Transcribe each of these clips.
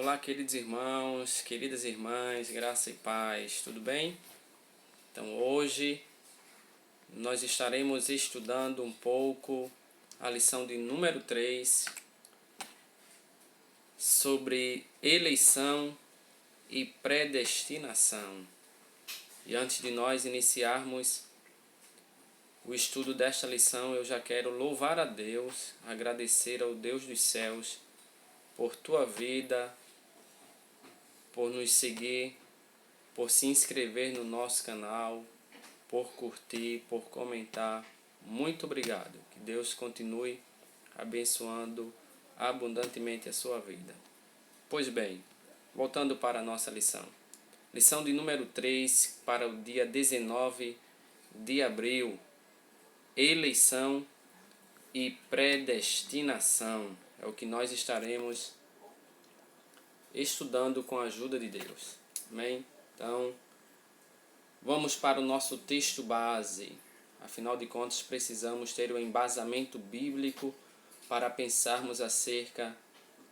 Olá, queridos irmãos, queridas irmãs, graça e paz, tudo bem? Então hoje nós estaremos estudando um pouco a lição de número 3 sobre eleição e predestinação. E antes de nós iniciarmos o estudo desta lição, eu já quero louvar a Deus, agradecer ao Deus dos céus por tua vida, por nos seguir, por se inscrever no nosso canal, por curtir, por comentar. Muito obrigado. Que Deus continue abençoando abundantemente a sua vida. Pois bem, voltando para a nossa lição. Lição de número 3 para o dia 19 de abril. Eleição e predestinação. É o que nós estaremos estudando com a ajuda de Deus. Amém? Então, vamos para o nosso texto base. Afinal de contas, precisamos ter um embasamento bíblico para pensarmos acerca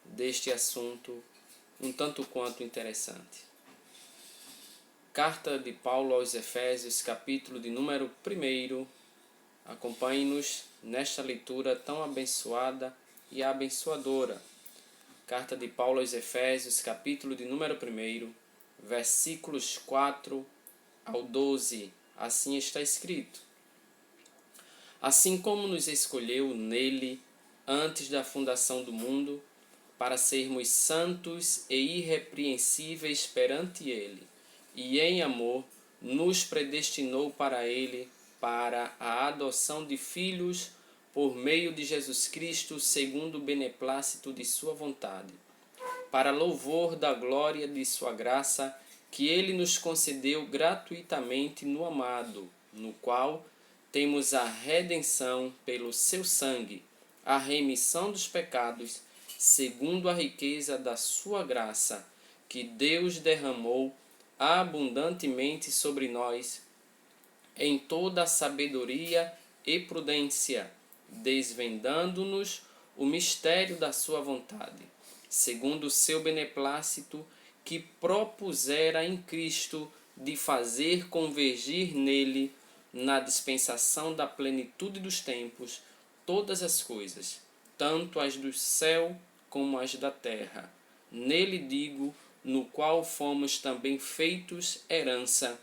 deste assunto um tanto quanto interessante. Carta de Paulo aos Efésios, capítulo de número 1. Acompanhe-nos nesta leitura tão abençoada e abençoadora. Carta de Paulo aos Efésios, capítulo de número 1, versículos 4 ao 12. Assim está escrito: Assim como nos escolheu nele antes da fundação do mundo, para sermos santos e irrepreensíveis perante ele, e em amor nos predestinou para ele, para a adoção de filhos por meio de Jesus Cristo, segundo o beneplácito de sua vontade, para louvor da glória de sua graça, que ele nos concedeu gratuitamente no amado, no qual temos a redenção pelo seu sangue, a remissão dos pecados, segundo a riqueza da sua graça, que Deus derramou abundantemente sobre nós, em toda a sabedoria e prudência, desvendando-nos o mistério da sua vontade, segundo o seu beneplácito, que propusera em Cristo de fazer convergir nele, na dispensação da plenitude dos tempos, todas as coisas, tanto as do céu como as da terra. Nele digo, no qual fomos também feitos herança,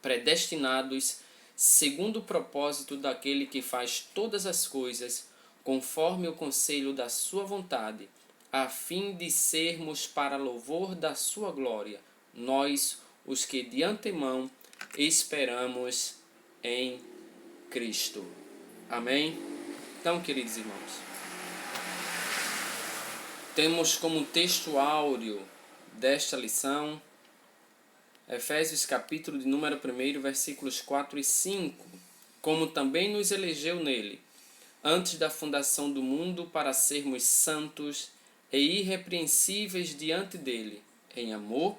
predestinados, segundo o propósito daquele que faz todas as coisas, conforme o conselho da sua vontade, a fim de sermos para louvor da sua glória, nós, os que de antemão esperamos em Cristo. Amém? Então, queridos irmãos, temos como texto áureo desta lição Efésios capítulo de número 1, versículos 4 e 5. Como também nos elegeu nele, antes da fundação do mundo, para sermos santos e irrepreensíveis diante dele, em amor,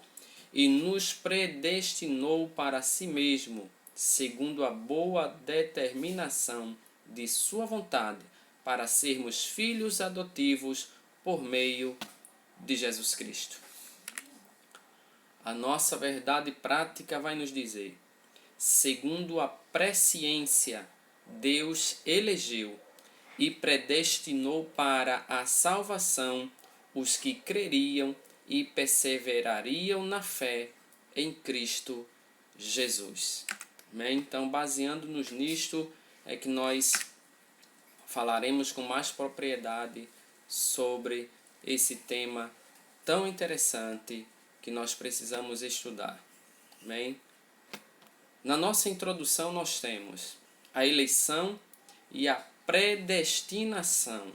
e nos predestinou para si mesmo, segundo a boa determinação de sua vontade, para sermos filhos adotivos por meio de Jesus Cristo. A nossa verdade prática vai nos dizer: segundo a presciência, Deus elegeu e predestinou para a salvação os que creriam e perseverariam na fé em Cristo Jesus. Amém? Então, baseando-nos nisto, é que nós falaremos com mais propriedade sobre esse tema tão interessante que nós precisamos estudar. Amém? Na nossa introdução nós temos a eleição e a predestinação.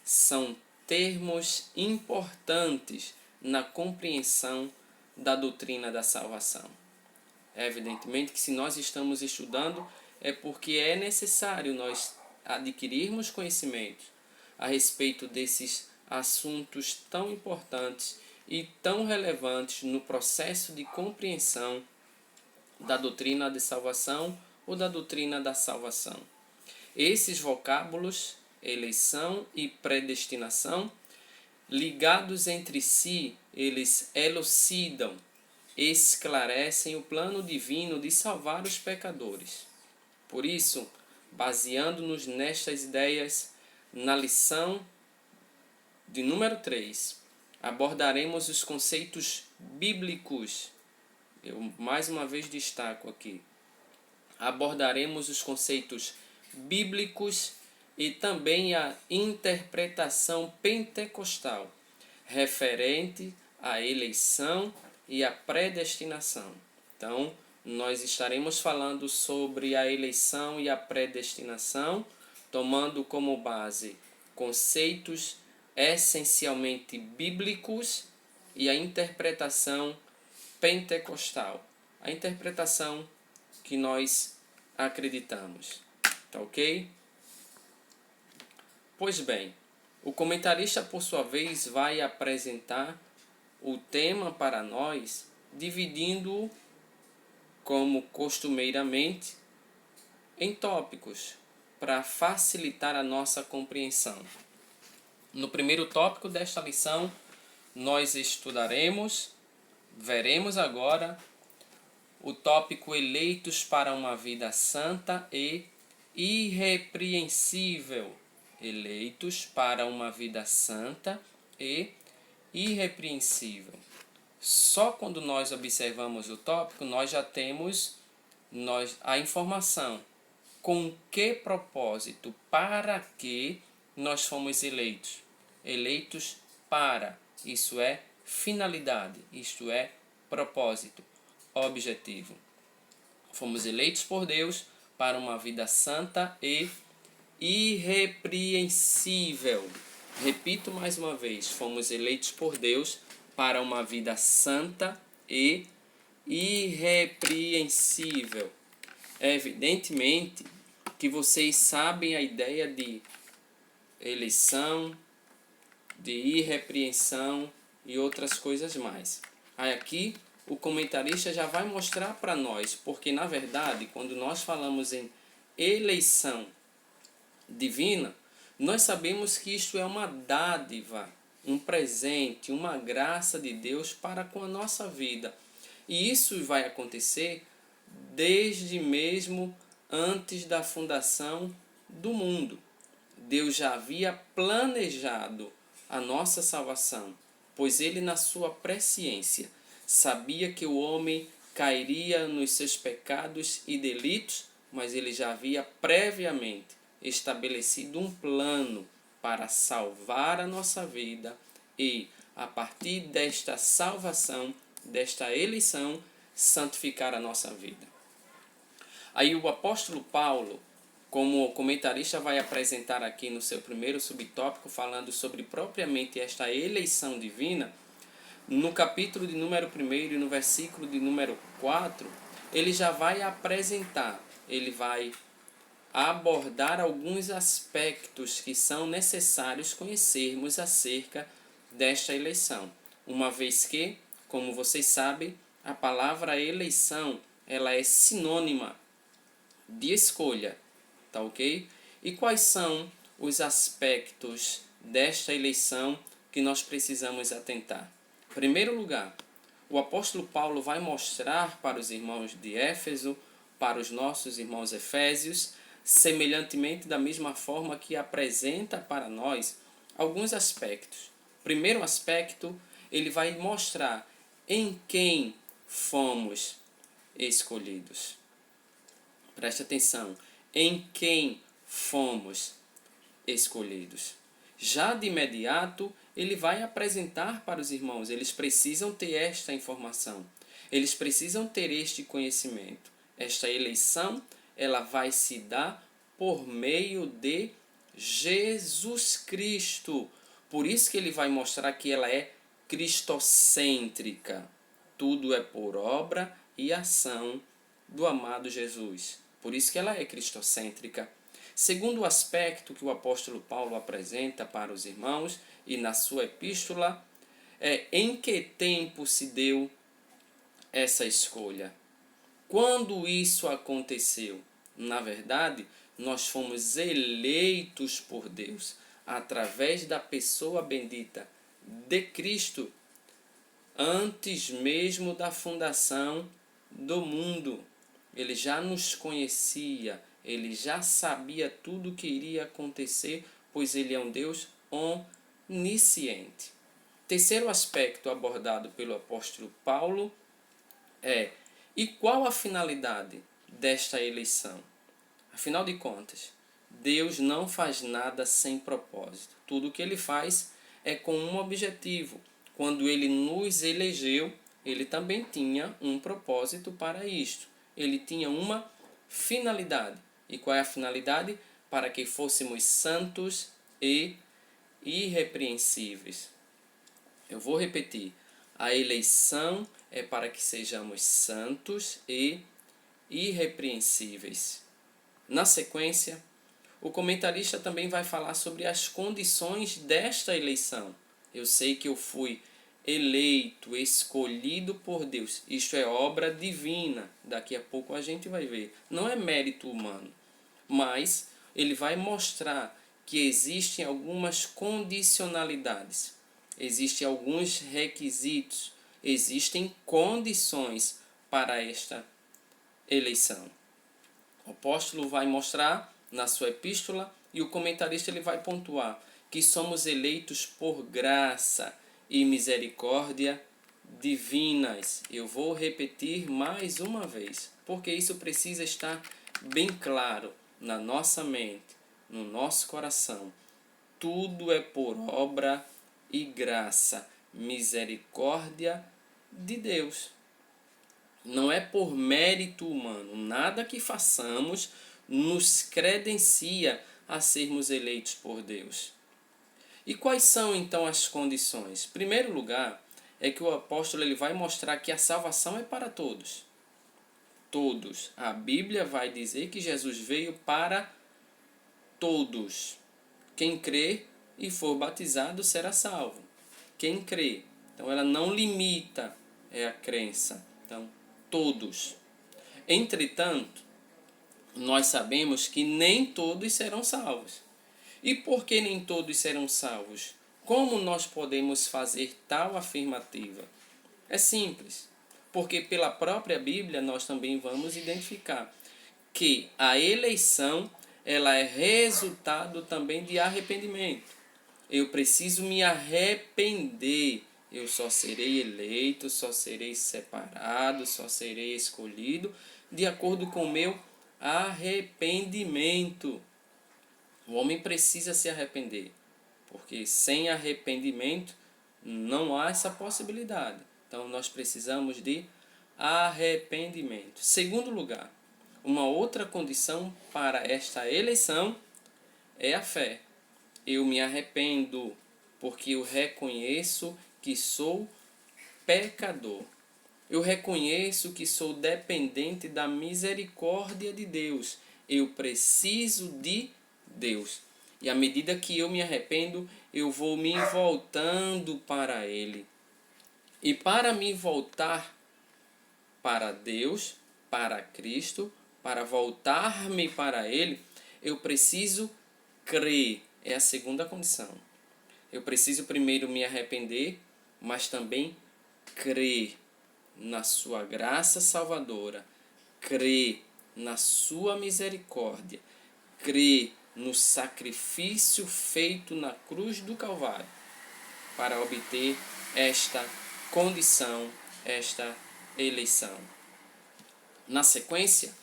São termos importantes na compreensão da doutrina da salvação. É evidentemente que se nós estamos estudando é porque é necessário nós adquirirmos conhecimento a respeito desses assuntos tão importantes e tão relevantes no processo de compreensão da doutrina de salvação ou da doutrina da salvação. Esses vocábulos, eleição e predestinação, Ligados entre si, eles elucidam, esclarecem o plano divino de salvar os pecadores. Por isso, baseando-nos nestas ideias, na lição de número 3, abordaremos os conceitos bíblicos. Eu mais uma vez destaco aqui. Abordaremos os conceitos bíblicos e também a interpretação pentecostal, referente à eleição e à predestinação. Então, nós estaremos falando sobre a eleição e a predestinação, tomando como base conceitos essencialmente bíblicos e a interpretação pentecostal, a interpretação que nós acreditamos. Tá ok? Pois bem, o comentarista, por sua vez, vai apresentar o tema para nós, dividindo-o, como costumeiramente, em tópicos, para facilitar a nossa compreensão. No primeiro tópico desta lição, nós veremos agora o tópico eleitos para uma vida santa e irrepreensível. Eleitos para uma vida santa e irrepreensível. Só quando nós observamos o tópico, nós já temos a informação. Com que propósito? Para que nós fomos eleitos? Eleitos para, isso é finalidade, isto é propósito, objetivo. Fomos eleitos por Deus para uma vida santa e irrepreensível. Repito mais uma vez, fomos eleitos por Deus para uma vida santa e irrepreensível. Evidentemente que vocês sabem a ideia de eleição, de irrepreensão e outras coisas mais. Aí aqui o comentarista já vai mostrar para nós, porque na verdade, quando nós falamos em eleição divina, nós sabemos que isto é uma dádiva, um presente, uma graça de Deus para com a nossa vida. E isso vai acontecer desde mesmo antes da fundação do mundo. Deus já havia planejado a nossa salvação, pois ele, na sua presciência, sabia que o homem cairia nos seus pecados e delitos, mas ele já havia previamente estabelecido um plano para salvar a nossa vida e, a partir desta salvação, desta eleição, santificar a nossa vida. Aí o apóstolo Paulo, como o comentarista vai apresentar aqui no seu primeiro subtópico, falando sobre propriamente esta eleição divina, no capítulo de número 1 e no versículo de número 4, ele já vai apresentar, ele vai abordar alguns aspectos que são necessários conhecermos acerca desta eleição. Uma vez que, como vocês sabem, a palavra eleição, ela é sinônima de escolha, tá ok? E quais são os aspectos desta eleição que nós precisamos atentar? Em primeiro lugar, o apóstolo Paulo vai mostrar para os irmãos de Éfeso, para os nossos irmãos efésios, semelhantemente da mesma forma que apresenta para nós alguns aspectos. Primeiro aspecto, ele vai mostrar em quem fomos escolhidos. Preste atenção, em quem fomos escolhidos. Já de imediato, ele vai apresentar para os irmãos, eles precisam ter esta informação, eles precisam ter este conhecimento. Esta eleição, ela vai se dar por meio de Jesus Cristo. Por isso que ele vai mostrar que ela é cristocêntrica. Tudo é por obra e ação do amado Jesus. Por isso que ela é cristocêntrica. Segundo aspecto que o apóstolo Paulo apresenta para os irmãos e na sua epístola, é em que tempo se deu essa escolha? Quando isso aconteceu? Na verdade, nós fomos eleitos por Deus através da pessoa bendita de Cristo, antes mesmo da fundação do mundo. Ele já nos conhecia, ele já sabia tudo o que iria acontecer, pois ele é um Deus onisciente. Terceiro aspecto abordado pelo apóstolo Paulo é: e qual a finalidade desta eleição? Afinal de contas, Deus não faz nada sem propósito. Tudo o que ele faz é com um objetivo. Quando ele nos elegeu, ele também tinha um propósito para isto. Ele tinha uma finalidade. E qual é a finalidade? Para que fôssemos santos e irrepreensíveis. Eu vou repetir. A eleição é para que sejamos santos e irrepreensíveis. Na sequência, o comentarista também vai falar sobre as condições desta eleição. Eu sei que eu fui eleito, escolhido por Deus. Isto é obra divina. Daqui a pouco a gente vai ver. Não é mérito humano, mas ele vai mostrar que existem algumas condicionalidades. Existem alguns requisitos, existem condições para esta eleição. O apóstolo vai mostrar na sua epístola e o comentarista ele vai pontuar que somos eleitos por graça e misericórdia divinas. Eu vou repetir mais uma vez, porque isso precisa estar bem claro na nossa mente, no nosso coração. Tudo é por obra e graça, misericórdia de Deus. Não é por mérito humano. Nada que façamos nos credencia a sermos eleitos por Deus. E quais são então as condições? Em primeiro lugar, é que o apóstolo ele vai mostrar que a salvação é para todos. Todos. A Bíblia vai dizer que Jesus veio para todos. Quem crê e for batizado será salvo. Quem crê. Então ela não limita a crença. Então, todos. Entretanto, nós sabemos que nem todos serão salvos. E por que nem todos serão salvos? Como nós podemos fazer tal afirmativa? É simples, porque pela própria Bíblia nós também vamos identificar que a eleição ela é resultado também de arrependimento. Eu preciso me arrepender. Eu só serei eleito, só serei separado, só serei escolhido de acordo com o meu arrependimento. O homem precisa se arrepender, porque sem arrependimento não há essa possibilidade. Então nós precisamos de arrependimento. Segundo lugar, uma outra condição para esta eleição é a fé. Eu me arrependo, porque eu reconheço que sou pecador. Eu reconheço que sou dependente da misericórdia de Deus. Eu preciso de Deus. E à medida que eu me arrependo, eu vou me voltando para Ele. E para me voltar para Deus, para Cristo, para voltar-me para Ele, eu preciso crer. É a segunda condição. Eu preciso primeiro me arrepender, mas também crer na sua graça salvadora, crer na sua misericórdia, crer no sacrifício feito na cruz do Calvário para obter esta condição, esta eleição. Na sequência,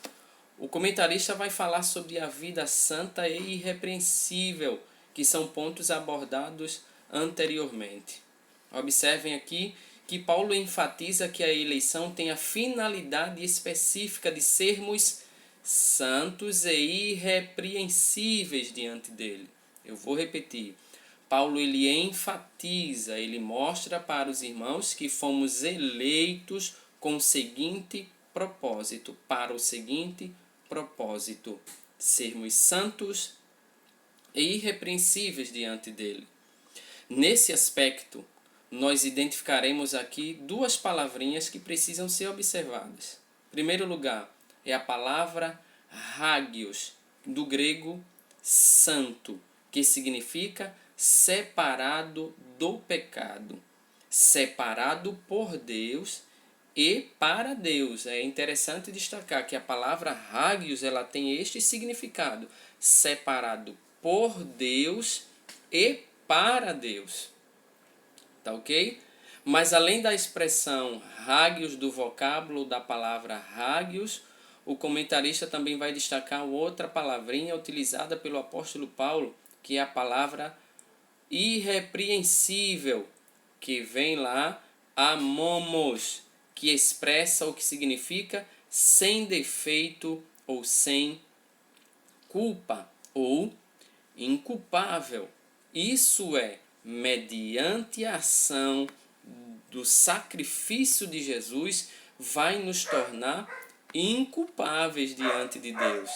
o comentarista vai falar sobre a vida santa e irrepreensível, que são pontos abordados anteriormente. Observem aqui que Paulo enfatiza que a eleição tem a finalidade específica de sermos santos e irrepreensíveis diante dele. Eu vou repetir. Paulo ele enfatiza, ele mostra para os irmãos que fomos eleitos com o seguinte propósito, para o seguinte propósito, sermos santos e irrepreensíveis diante dele. Nesse aspecto, nós identificaremos aqui duas palavrinhas que precisam ser observadas. Em primeiro lugar, é a palavra hagios, do grego santo, que significa separado do pecado, separado por Deus e para Deus. É interessante destacar que a palavra hagios, ela tem este significado: separado por Deus e para Deus. Tá ok? Mas além da expressão hagios, do vocábulo da palavra hagios, o comentarista também vai destacar outra palavrinha utilizada pelo apóstolo Paulo, que é a palavra irrepreensível, que vem lá amomos, que expressa o que significa sem defeito ou sem culpa ou inculpável. Isso é, mediante a ação do sacrifício de Jesus, vai nos tornar inculpáveis diante de Deus.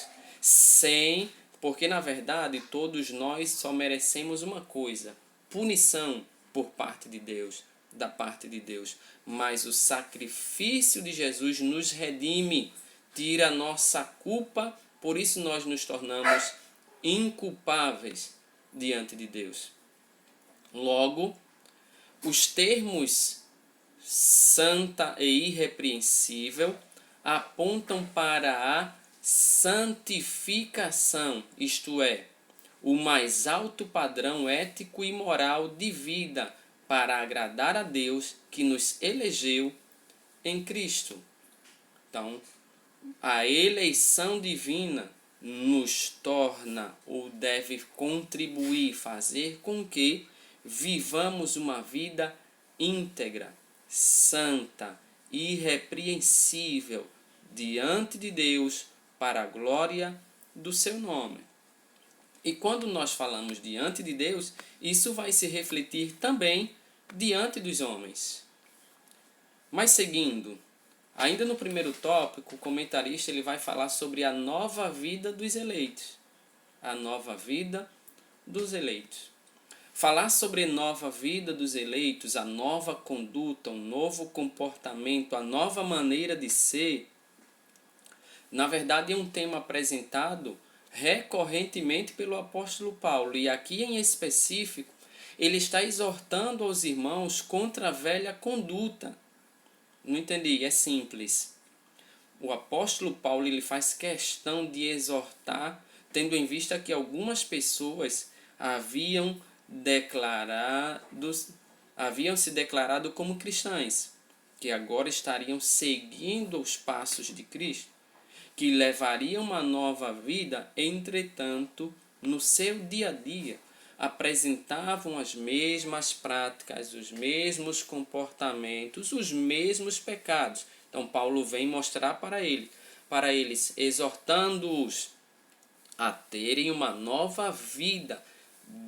Porque na verdade todos nós só merecemos uma coisa: punição por parte de Deus, da parte de Deus. Mas o sacrifício de Jesus nos redime, tira a nossa culpa, por isso nós nos tornamos inculpáveis diante de Deus. Logo, os termos santa e irrepreensível apontam para a santificação, isto é, o mais alto padrão ético e moral de vida para agradar a Deus que nos elegeu em Cristo. Então, a eleição divina nos torna ou deve contribuir, fazer com que vivamos uma vida íntegra, santa, irrepreensível diante de Deus para a glória do seu nome. E quando nós falamos diante de Deus, isso vai se refletir também diante dos homens. Mas seguindo, ainda no primeiro tópico, o comentarista ele vai falar sobre a nova vida dos eleitos. A nova vida dos eleitos. Falar sobre nova vida dos eleitos, a nova conduta, um novo comportamento, a nova maneira de ser, na verdade é um tema apresentado recorrentemente pelo apóstolo Paulo. E aqui em específico, ele está exortando aos irmãos contra a velha conduta. Não entendi, é simples. O apóstolo Paulo ele faz questão de exortar, tendo em vista que algumas pessoas haviam se declarado como cristãs, que agora estariam seguindo os passos de Cristo, que levariam uma nova vida, entretanto, no seu dia a dia, apresentavam as mesmas práticas, os mesmos comportamentos, os mesmos pecados. Então Paulo vem mostrar para eles, exortando-os a terem uma nova vida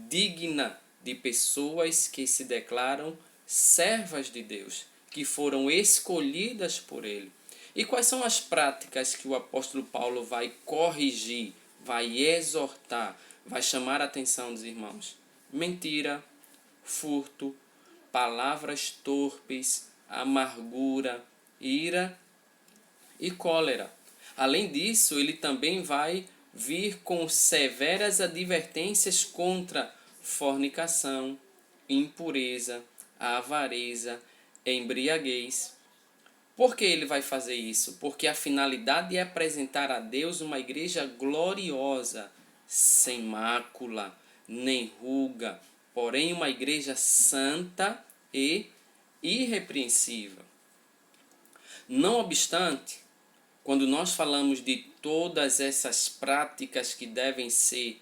digna de pessoas que se declaram servas de Deus, que foram escolhidas por Ele. E quais são as práticas que o apóstolo Paulo vai corrigir, vai exortar, vai chamar a atenção dos irmãos? Mentira, furto, palavras torpes, amargura, ira e cólera. Além disso, ele também vai vir com severas advertências contra fornicação, impureza, avareza, embriaguez. Por que ele vai fazer isso? Porque a finalidade é apresentar a Deus uma igreja gloriosa, sem mácula, nem ruga, porém uma igreja santa e irrepreensível. Não obstante, quando nós falamos de todas essas práticas que devem ser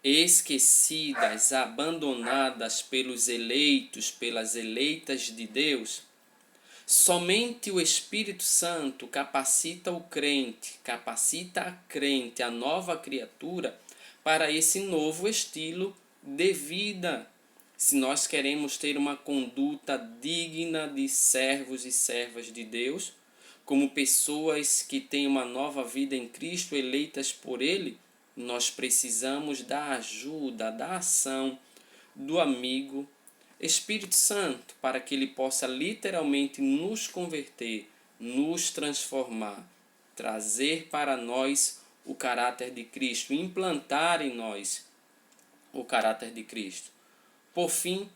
esquecidas, abandonadas pelos eleitos, pelas eleitas de Deus, somente o Espírito Santo capacita o crente, capacita a crente, a nova criatura, para esse novo estilo de vida. Se nós queremos ter uma conduta digna de servos e servas de Deus, como pessoas que têm uma nova vida em Cristo, eleitas por Ele, nós precisamos da ajuda, da ação do amigo Espírito Santo, para que Ele possa literalmente nos converter, nos transformar, trazer para nós o caráter de Cristo, implantar em nós o caráter de Cristo. Por fim,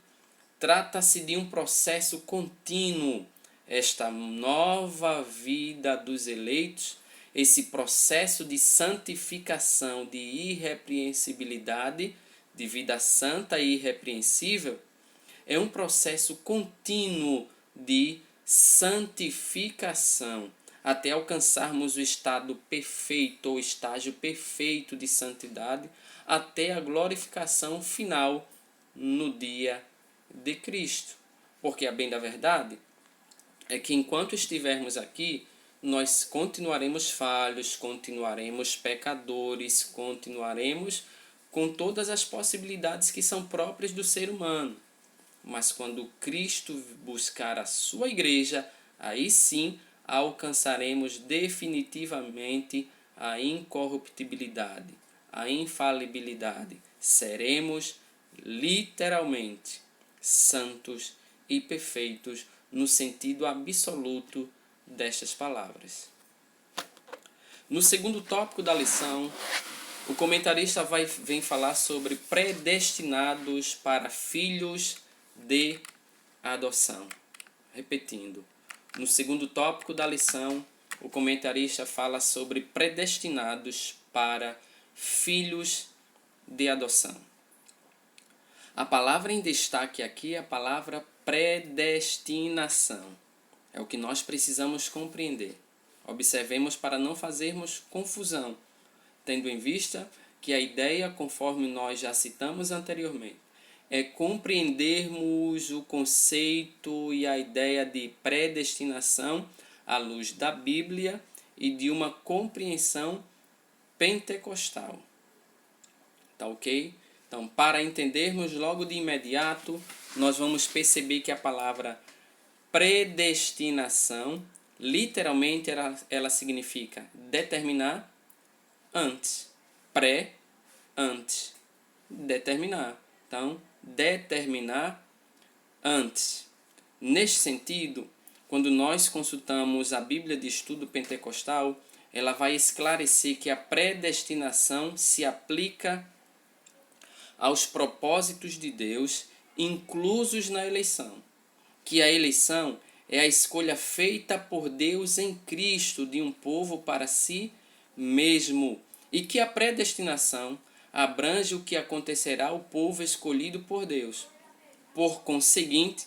trata-se de um processo contínuo. Esta nova vida dos eleitos, esse processo de santificação, de irrepreensibilidade, de vida santa e irrepreensível, é um processo contínuo de santificação, até alcançarmos o estado perfeito, ou estágio perfeito de santidade, até a glorificação final no dia de Cristo. Porque a bem da verdade é que enquanto estivermos aqui, nós continuaremos falhos, continuaremos pecadores, continuaremos com todas as possibilidades que são próprias do ser humano. Mas quando Cristo buscar a sua igreja, aí sim alcançaremos definitivamente a incorruptibilidade, a infalibilidade. Seremos literalmente santos e perfeitos no sentido absoluto destas palavras. No segundo tópico da lição, o comentarista vem falar sobre predestinados para filhos de adoção. Repetindo, no segundo tópico da lição, o comentarista fala sobre predestinados para filhos de adoção. A palavra em destaque aqui é a palavra predestinação. É o que nós precisamos compreender. Observemos para não fazermos confusão, tendo em vista que a ideia, conforme nós já citamos anteriormente, é compreendermos o conceito e a ideia de predestinação à luz da Bíblia e de uma compreensão pentecostal. Tá ok? Então, para entendermos logo de imediato, nós vamos perceber que a palavra predestinação, literalmente, ela significa determinar antes. Pré, antes. Determinar. Então, determinar antes. Neste sentido, quando nós consultamos a Bíblia de Estudo Pentecostal, ela vai esclarecer que a predestinação se aplica aos propósitos de Deus inclusos na eleição. Que a eleição é a escolha feita por Deus em Cristo de um povo para si mesmo. E que a predestinação abrange o que acontecerá ao povo escolhido por Deus. Por conseguinte,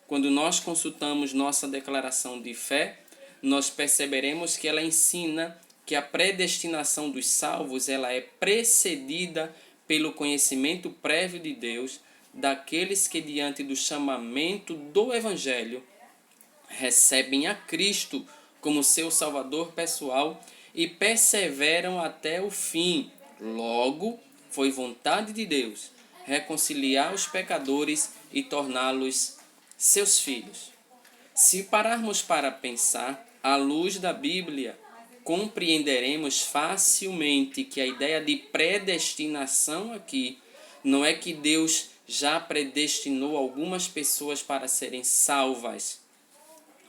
quando nós consultamos nossa declaração de fé, nós perceberemos que ela ensina que a predestinação dos salvos ela é precedida pelo conhecimento prévio de Deus daqueles que, diante do chamamento do Evangelho, recebem a Cristo como seu Salvador pessoal e perseveram até o fim. Logo, foi vontade de Deus reconciliar os pecadores e torná-los seus filhos. Se pararmos para pensar, à luz da Bíblia, compreenderemos facilmente que a ideia de predestinação aqui não é que Deus já predestinou algumas pessoas para serem salvas,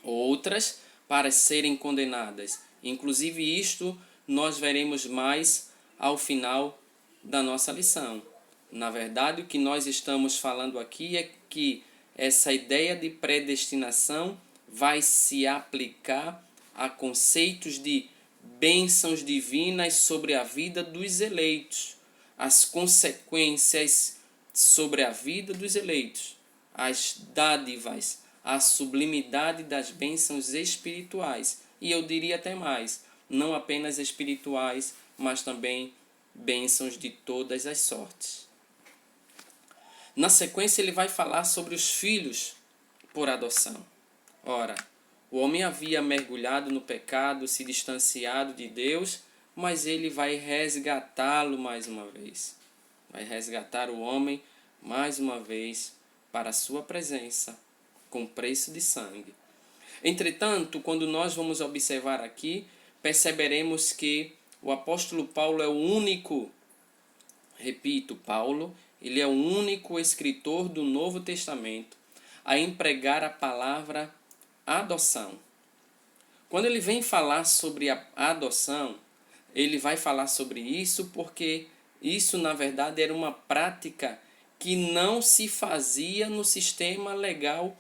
outras para serem condenadas. Inclusive isto nós veremos mais ao final da nossa lição. Na verdade, o que nós estamos falando aqui é que essa ideia de predestinação vai se aplicar a conceitos de bênçãos divinas sobre a vida dos eleitos, as consequências sobre a vida dos eleitos, as dádivas, a sublimidade das bênçãos espirituais. E eu diria até mais, não apenas espirituais, mas também bênçãos de todas as sortes. Na sequência, ele vai falar sobre os filhos por adoção. Ora, o homem havia mergulhado no pecado, se distanciado de Deus, mas ele vai resgatá-lo mais uma vez. Vai resgatar o homem mais uma vez para a sua presença, com preço de sangue. Entretanto, quando nós vamos observar aqui, perceberemos que o apóstolo Paulo é o único, repito, Paulo, ele é o único escritor do Novo Testamento a empregar a palavra adoção. Quando ele vem falar sobre a adoção, ele vai falar sobre isso porque isso, na verdade, era uma prática que não se fazia no sistema legal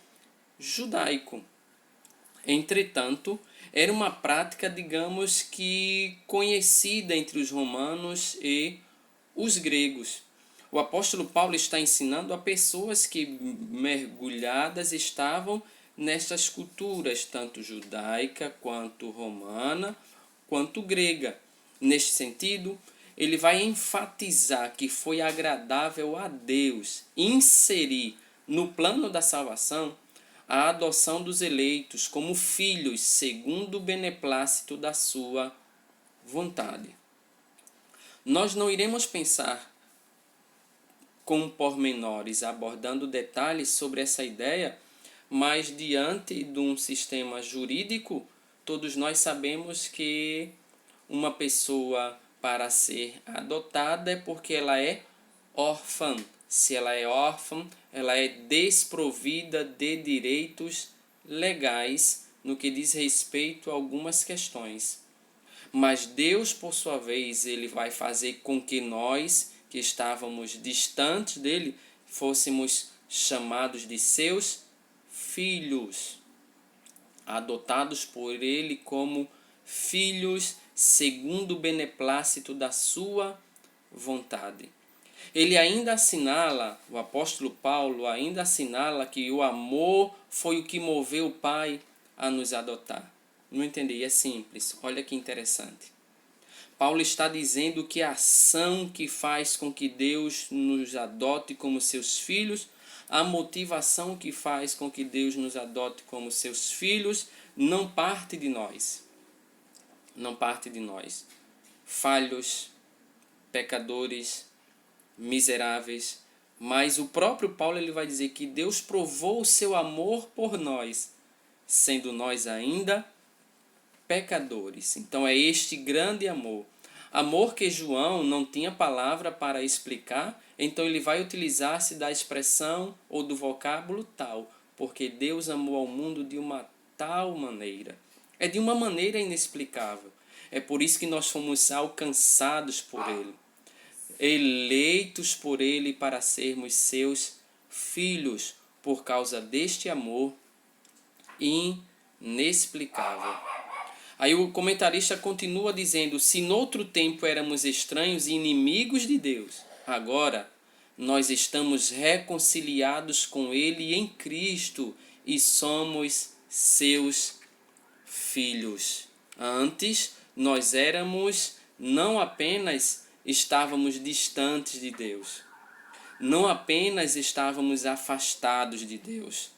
judaico. Entretanto, era uma prática, digamos que conhecida entre os romanos e os gregos. O apóstolo Paulo está ensinando a pessoas que mergulhadas estavam nestas culturas, tanto judaica quanto romana, quanto grega. Neste sentido, ele vai enfatizar que foi agradável a Deus inserir no plano da salvação a adoção dos eleitos como filhos segundo o beneplácito da sua vontade. Nós não iremos pensar com pormenores, abordando detalhes sobre essa ideia, mas diante de um sistema jurídico, todos nós sabemos que uma pessoa, para ser adotada, é porque ela é órfã. Se ela é órfã, ela é desprovida de direitos legais no que diz respeito a algumas questões. Mas Deus, por sua vez, ele vai fazer com que nós, que estávamos distantes dele, fôssemos chamados de seus filhos, adotados por ele como filhos segundo o beneplácito da sua vontade. Ele ainda assinala, o apóstolo Paulo ainda assinala que o amor foi o que moveu o Pai a nos adotar. Não entendi, é simples, olha que interessante. Paulo está dizendo que a ação que faz com que Deus nos adote como seus filhos, a motivação que faz com que Deus nos adote como seus filhos, não parte de nós. Não parte de nós. Falhos, pecadores, miseráveis. Mas o próprio Paulo ele vai dizer que Deus provou o seu amor por nós, sendo nós ainda pecadores. Então é este grande amor. Amor que João não tinha palavra para explicar, então ele vai utilizar-se da expressão ou do vocábulo tal, porque Deus amou ao mundo de uma tal maneira. É de uma maneira inexplicável. É por isso que nós fomos alcançados por Ele, eleitos por Ele para sermos seus filhos, por causa deste amor inexplicável. Aí o comentarista continua dizendo: se noutro tempo éramos estranhos e inimigos de Deus, agora nós estamos reconciliados com Ele em Cristo e somos seus filhos. Antes nós não apenas estávamos distantes de Deus, não apenas estávamos afastados de Deus,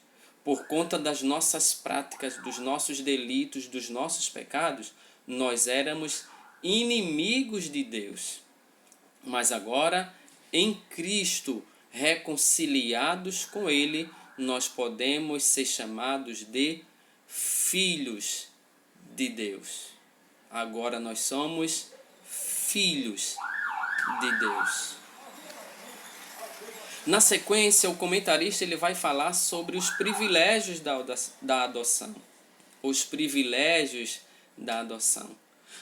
por conta das nossas práticas, dos nossos delitos, dos nossos pecados, nós éramos inimigos de Deus. Mas agora, em Cristo, reconciliados com Ele, nós podemos ser chamados de filhos de Deus. Agora nós somos filhos de Deus. Na sequência, o comentarista ele vai falar sobre os privilégios da adoção. Os privilégios da adoção.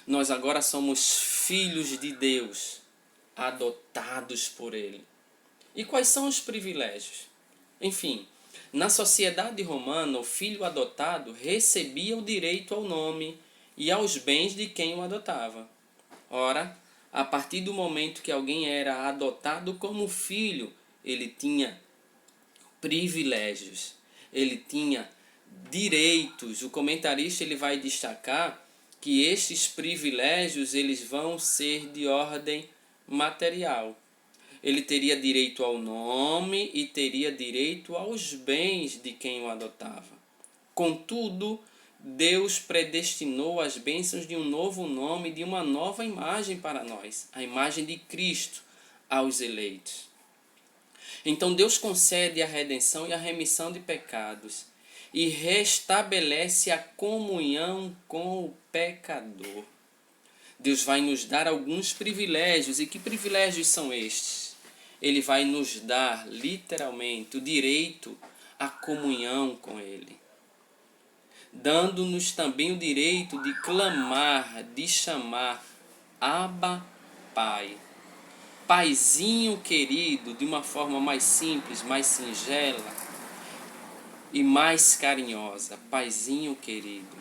Nós agora somos filhos de Deus, adotados por Ele. E quais são os privilégios? Enfim, na sociedade romana, o filho adotado recebia o direito ao nome e aos bens de quem o adotava. Ora, a partir do momento que alguém era adotado como filho, ele tinha privilégios, ele tinha direitos. O comentarista ele vai destacar que estes privilégios eles vão ser de ordem material. Ele teria direito ao nome e teria direito aos bens de quem o adotava. Contudo, Deus predestinou as bênçãos de um novo nome, de uma nova imagem para nós, a imagem de Cristo aos eleitos. Então Deus concede a redenção e a remissão de pecados e restabelece a comunhão com o pecador. Deus vai nos dar alguns privilégios. E que privilégios são estes? Ele vai nos dar, literalmente, o direito à comunhão com Ele, dando-nos também o direito de clamar, de chamar Abba, Pai. Paizinho querido, de uma forma mais simples, mais singela e mais carinhosa. Paizinho querido.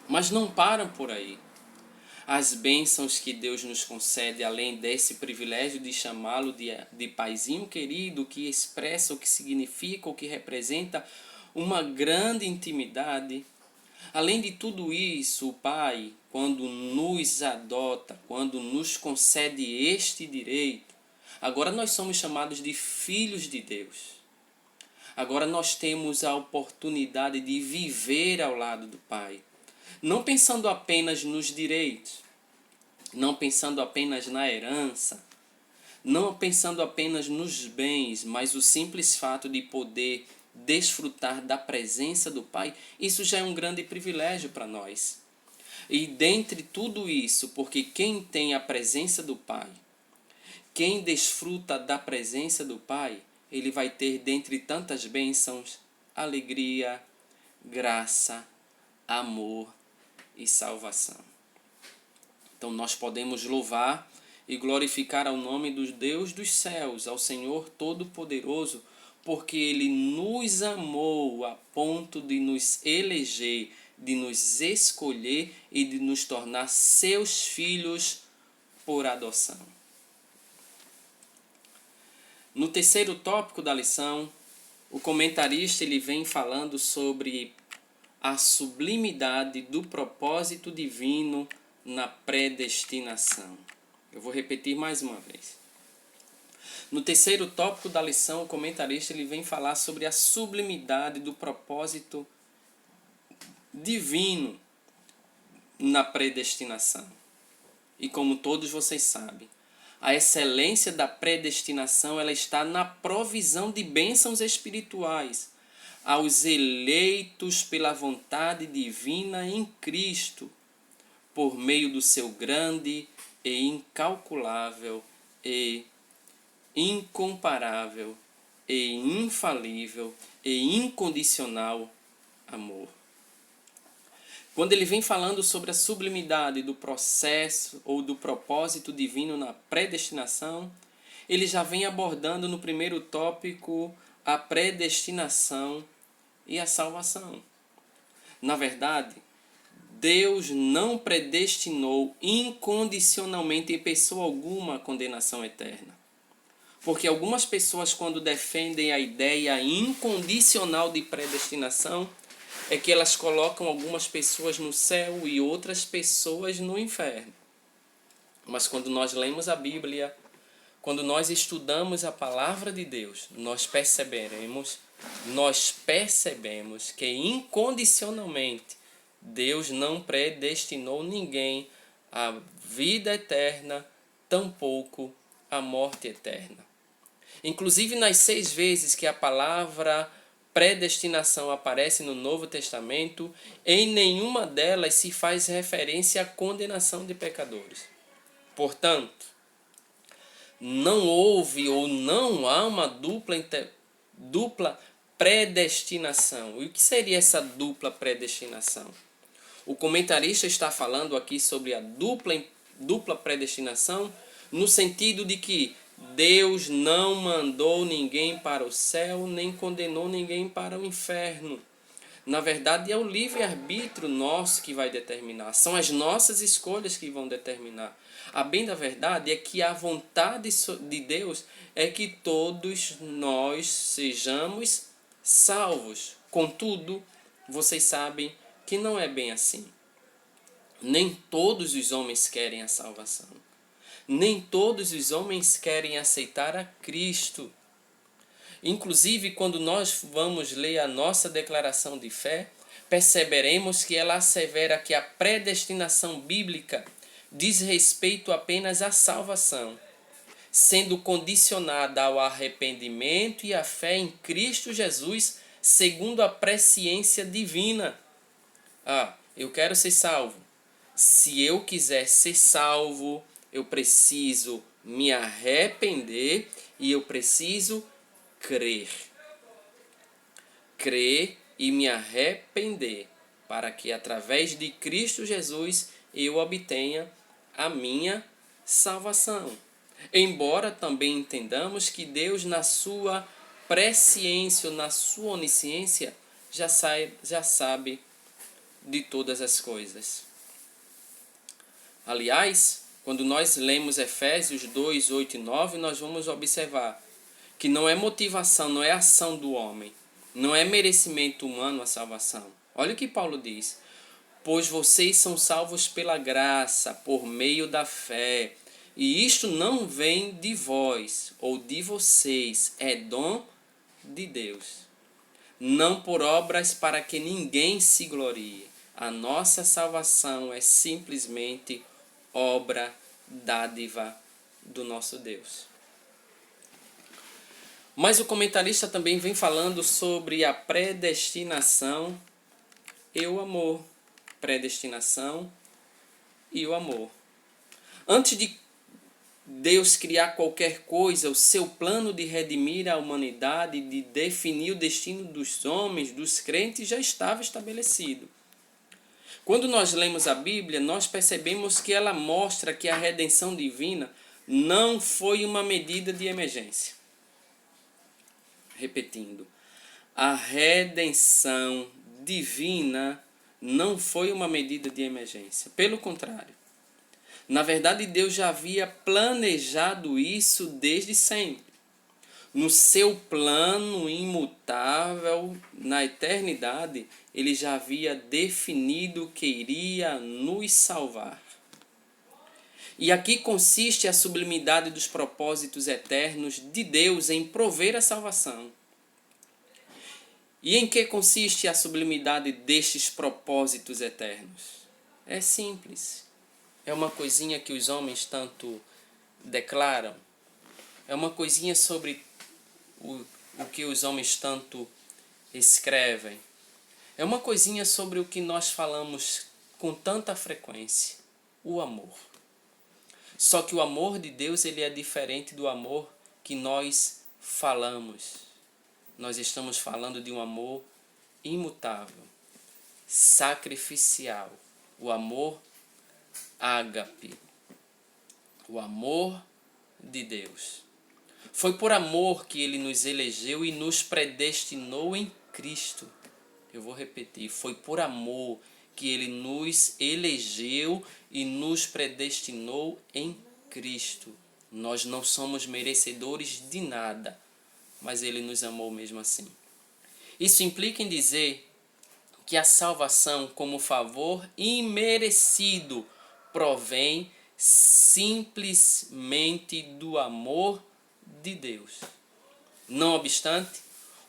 Mas não param por aí. As bênçãos que Deus nos concede, além desse privilégio de chamá-lo de paizinho querido, que expressa o que significa, o que representa uma grande intimidade. Além de tudo isso, o Pai, quando nos adota, quando nos concede este direito, agora nós somos chamados de filhos de Deus. Agora nós temos a oportunidade de viver ao lado do Pai. Não pensando apenas nos direitos, não pensando apenas na herança, não pensando apenas nos bens, mas o simples fato de poder desfrutar da presença do Pai, isso já é um grande privilégio para nós. E dentre tudo isso, porque quem tem a presença do Pai, quem desfruta da presença do Pai, ele vai ter dentre tantas bênçãos, alegria, graça, amor e salvação. Então nós podemos louvar e glorificar ao nome do Deus dos céus, ao Senhor Todo-Poderoso, porque Ele nos amou a ponto de nos eleger, de nos escolher e de nos tornar seus filhos por adoção. No terceiro tópico da lição, o comentarista ele vem falando sobre a sublimidade do propósito divino na predestinação. Eu vou repetir mais uma vez. No terceiro tópico da lição, o comentarista ele vem falar sobre a sublimidade do propósito divino na predestinação. E como todos vocês sabem, a excelência da predestinação ela está na provisão de bênçãos espirituais aos eleitos pela vontade divina em Cristo, por meio do seu grande e incalculável e incomparável e infalível e incondicional amor. Quando ele vem falando sobre a sublimidade do processo ou do propósito divino na predestinação, ele já vem abordando no primeiro tópico a predestinação e a salvação. Na verdade, Deus não predestinou incondicionalmente em pessoa alguma a condenação eterna. Porque algumas pessoas, quando defendem a ideia incondicional de predestinação, é que elas colocam algumas pessoas no céu e outras pessoas no inferno. Mas quando nós lemos a Bíblia, quando nós estudamos a palavra de Deus, nós percebemos que incondicionalmente Deus não predestinou ninguém à vida eterna, tampouco à morte eterna. Inclusive nas 6 vezes que a palavra predestinação aparece no Novo Testamento, em nenhuma delas se faz referência à condenação de pecadores. Portanto, não houve ou não há uma dupla predestinação. E o que seria essa dupla predestinação? O comentarista está falando aqui sobre a dupla predestinação no sentido de que Deus não mandou ninguém para o céu, nem condenou ninguém para o inferno. Na verdade, é o livre-arbítrio nosso que vai determinar. São as nossas escolhas que vão determinar. A bem da verdade é que a vontade de Deus é que todos nós sejamos salvos. Contudo, vocês sabem que não é bem assim. Nem todos os homens querem a salvação. Nem todos os homens querem aceitar a Cristo. Inclusive, quando nós vamos ler a nossa declaração de fé, perceberemos que ela assevera que a predestinação bíblica diz respeito apenas à salvação, sendo condicionada ao arrependimento e à fé em Cristo Jesus, segundo a presciência divina. Eu quero ser salvo. Se eu quiser ser salvo, eu preciso me arrepender e eu preciso crer. Crer e me arrepender, para que através de Cristo Jesus eu obtenha a minha salvação. Embora também entendamos que Deus, na sua presciência ou na sua onisciência, já sabe de todas as coisas. Aliás, quando nós lemos Efésios 2, 8 e 9, nós vamos observar que não é motivação, não é ação do homem, não é merecimento humano a salvação. Olha o que Paulo diz: pois vocês são salvos pela graça, por meio da fé. E isto não vem de vós ou de vocês, é dom de Deus. Não por obras para que ninguém se glorie. A nossa salvação é simplesmente obra, dádiva do nosso Deus. Mas o comentarista também vem falando sobre a predestinação e o amor. Predestinação e o amor. Antes de Deus criar qualquer coisa, o seu plano de redimir a humanidade, de definir o destino dos homens, dos crentes, já estava estabelecido. Quando nós lemos a Bíblia, nós percebemos que ela mostra que a redenção divina não foi uma medida de emergência. Repetindo, a redenção divina não foi uma medida de emergência. Pelo contrário. Na verdade, Deus já havia planejado isso desde sempre. No seu plano imutável, na eternidade, ele já havia definido que iria nos salvar. E aqui consiste a sublimidade dos propósitos eternos de Deus em prover a salvação. E em que consiste a sublimidade destes propósitos eternos? É simples. É uma coisinha que os homens tanto declaram. É uma coisinha sobre o que os homens tanto escrevem. É uma coisinha sobre o que nós falamos com tanta frequência. O amor. Só que o amor de Deus, ele é diferente do amor que nós falamos. Nós estamos falando de um amor imutável, sacrificial. O amor ágape. O amor de Deus. Foi por amor que ele nos elegeu e nos predestinou em Cristo. Eu vou repetir, foi por amor que ele nos elegeu e nos predestinou em Cristo. Nós não somos merecedores de nada, mas ele nos amou mesmo assim. Isso implica em dizer que a salvação como favor imerecido provém simplesmente do amor de Deus. Não obstante,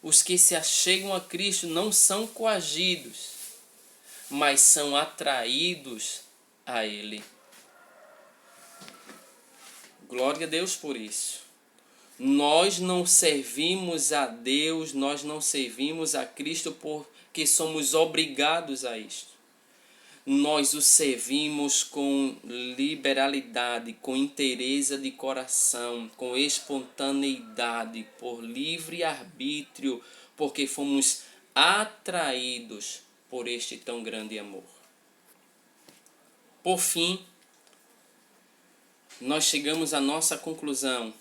os que se achegam a Cristo não são coagidos, mas são atraídos a Ele. Glória a Deus por isso. Nós não servimos a Deus, nós não servimos a Cristo porque somos obrigados a isto. Nós o servimos com liberalidade, com inteireza de coração, com espontaneidade, por livre arbítrio, porque fomos atraídos por este tão grande amor. Por fim, nós chegamos à nossa conclusão,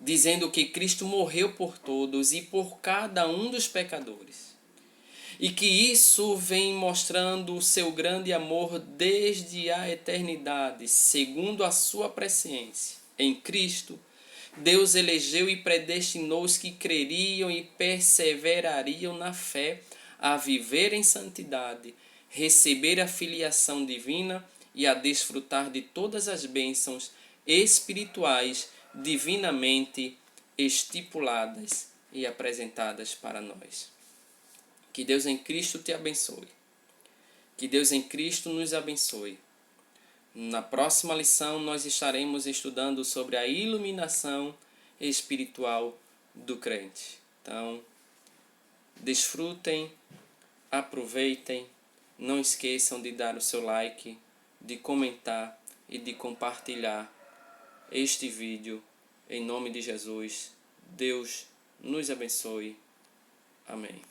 dizendo que Cristo morreu por todos e por cada um dos pecadores. E que isso vem mostrando o seu grande amor desde a eternidade, segundo a sua presciência. Em Cristo, Deus elegeu e predestinou os que creriam e perseverariam na fé a viver em santidade, receber a filiação divina e a desfrutar de todas as bênçãos espirituais divinamente estipuladas e apresentadas para nós. Que Deus em Cristo te abençoe. Que Deus em Cristo nos abençoe. Na próxima lição nós estaremos estudando sobre a iluminação espiritual do crente. Então, desfrutem, aproveitem, não esqueçam de dar o seu like, de comentar e de compartilhar este vídeo. Em nome de Jesus, Deus nos abençoe. Amém.